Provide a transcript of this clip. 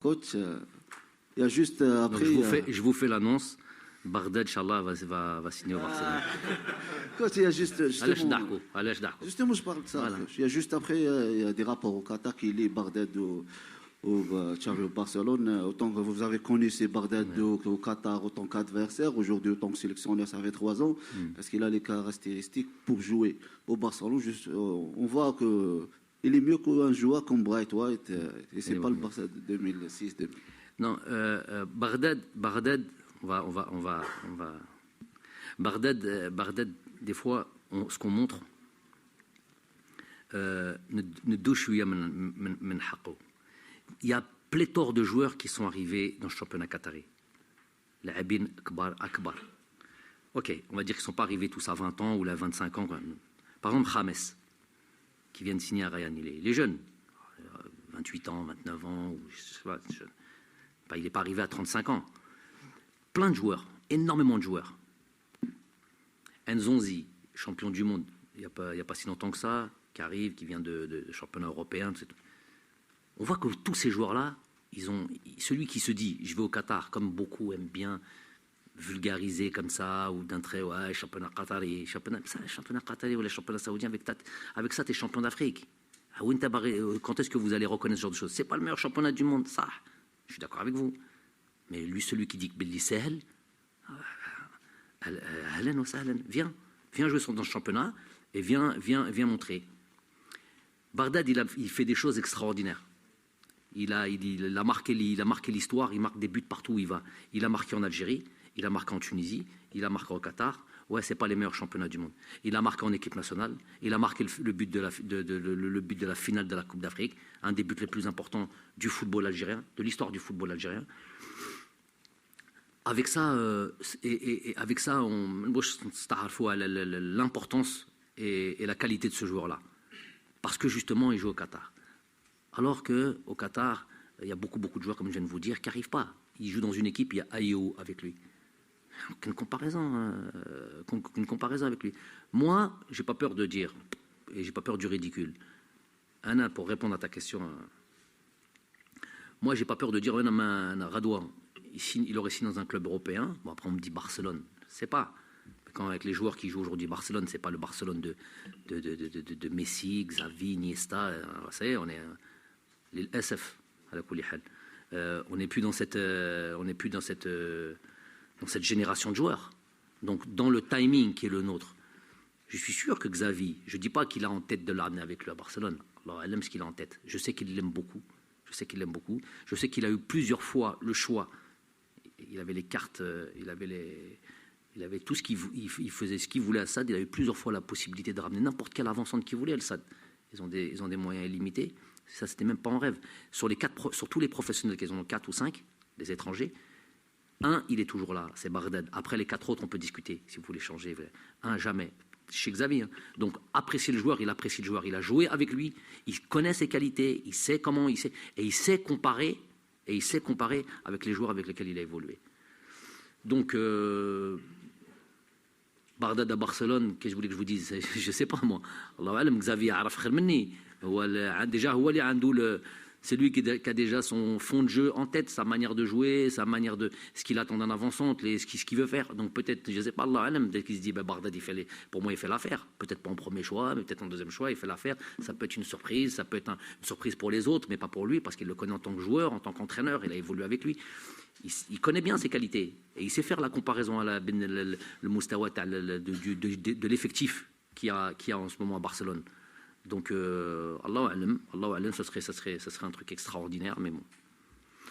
Coach, il y a juste après. Je vous fais l'annonce. Bardad, Inch'Allah, va signer au Barcelone. Coach, il y a juste. Justement, je parle de ça. Voilà. Il y a juste après, il y a des rapports au Qatar qui lient Bardad au Barcelone. Autant que vous avez connu ces Bardad au Qatar autant qu'adversaire, aujourd'hui autant que sélectionneur, ça fait 3 ans, parce qu'il a les caractéristiques pour jouer au Barcelone. On voit que. Il est mieux qu'un joueur comme Bright White, et c'est pas le Barça de 2006-2000. Non, Bardad, on va. Bardad, des fois, ce qu'on montre, il y a pléthore de joueurs qui sont arrivés dans le championnat qatari. Les Abin Akbar. Ok, on va dire qu'ils ne sont pas arrivés tous à 20 ans ou à 25 ans. Par exemple, James, qui vient de signer à Rayan, il est jeune, 28 ans, 29 ans, ou je sais pas, il n'est pas arrivé à 35 ans. Plein de joueurs, énormément de joueurs. Nzonzi, champion du monde, il n'y a pas si longtemps que ça, qui arrive, qui vient de championnat européen. On voit que tous ces joueurs-là, celui qui se dit, je vais au Qatar, comme beaucoup aiment bien vulgariser comme ça, ou d'un trait, ouais, championnat qatari, championnat qatari ou le championnat saoudien, avec ça, tu es champion d'Afrique. Quand est-ce que vous allez reconnaître ce genre de choses? C'est pas le meilleur championnat du monde, ça. Je suis d'accord avec vous. Mais lui, celui qui dit que Belli Sahel, viens jouer dans ce championnat et viens montrer. Bardad, il fait des choses extraordinaires. Il a marqué l'histoire, il marque des buts partout où il va. Il a marqué en Algérie, il a marqué en Tunisie, il a marqué au Qatar. Ouais, c'est pas les meilleurs championnats du monde. Il a marqué en équipe nationale, il a marqué le but de la finale de la Coupe d'Afrique, un des buts les plus importants du football algérien, de l'histoire du football algérien. Avec ça, l'importance et la qualité de ce joueur-là. Parce que justement, il joue au Qatar. Alors qu'au Qatar, il y a beaucoup de joueurs, comme je viens de vous dire, qui n'arrivent pas. Il joue dans une équipe, il y a Ayo avec lui. Aucune comparaison avec lui. Moi, j'ai pas peur de dire, et j'ai pas peur du ridicule. Anna, pour répondre à ta question, moi, j'ai pas peur de dire, Radouan, il aurait signé dans un club européen. Bon, après, on me dit Barcelone. C'est pas. Quand avec les joueurs qui jouent aujourd'hui Barcelone, c'est pas le Barcelone de Messi, Xavi, Iniesta. Ça y est, on est les SF à la Koulihal. On n'est plus dans cette génération de joueurs. Donc, dans le timing qui est le nôtre, je suis sûr que Xavi, je ne dis pas qu'il a en tête de l'amener avec lui à Barcelone. Alors, elle aime ce qu'il a en tête. Je sais qu'il l'aime beaucoup. Je sais qu'il a eu plusieurs fois le choix. Il avait les cartes, il avait tout ce qu'il faisait, ce qu'il voulait à Sad. Il a eu plusieurs fois la possibilité de ramener n'importe quel avançant qu'il voulait, le Sad. Ils ont des moyens illimités. Ça, c'était même pas en rêve. Sur tous les professionnels qu'ils ont 4 ou 5, les étrangers, un, il est toujours là, c'est Bardad. Après, les 4 autres, on peut discuter si vous voulez changer. Un, jamais. Chez Xavi. Donc, apprécier le joueur, il apprécie le joueur. Il a joué avec lui, il connaît ses qualités, il sait comment, et il sait comparer avec les joueurs avec lesquels il a évolué. Donc, Bardad à Barcelone, qu'est-ce que vous voulez que je vous dise? Je ne sais pas, moi. Allah alam, Xavi a fait minni. Déjà, c'est lui qui a déjà son fond de jeu en tête, sa manière de jouer, ce qu'il attend d'un avant-centre, ce qu'il veut faire. Donc peut-être, je ne sais pas, Allah alam, dès qu'il se dit, Bardad, pour moi, il fait l'affaire. Peut-être pas en premier choix, mais peut-être en deuxième choix, il fait l'affaire. Ça peut être une surprise, ça peut être une surprise pour les autres, mais pas pour lui, parce qu'il le connaît en tant que joueur, en tant qu'entraîneur, il a évolué avec lui. Il connaît bien ses qualités et il sait faire la comparaison à le Moustawat de l'effectif qu'il y a en ce moment à Barcelone. Donc, Allah alam, ce serait un truc extraordinaire, mais bon.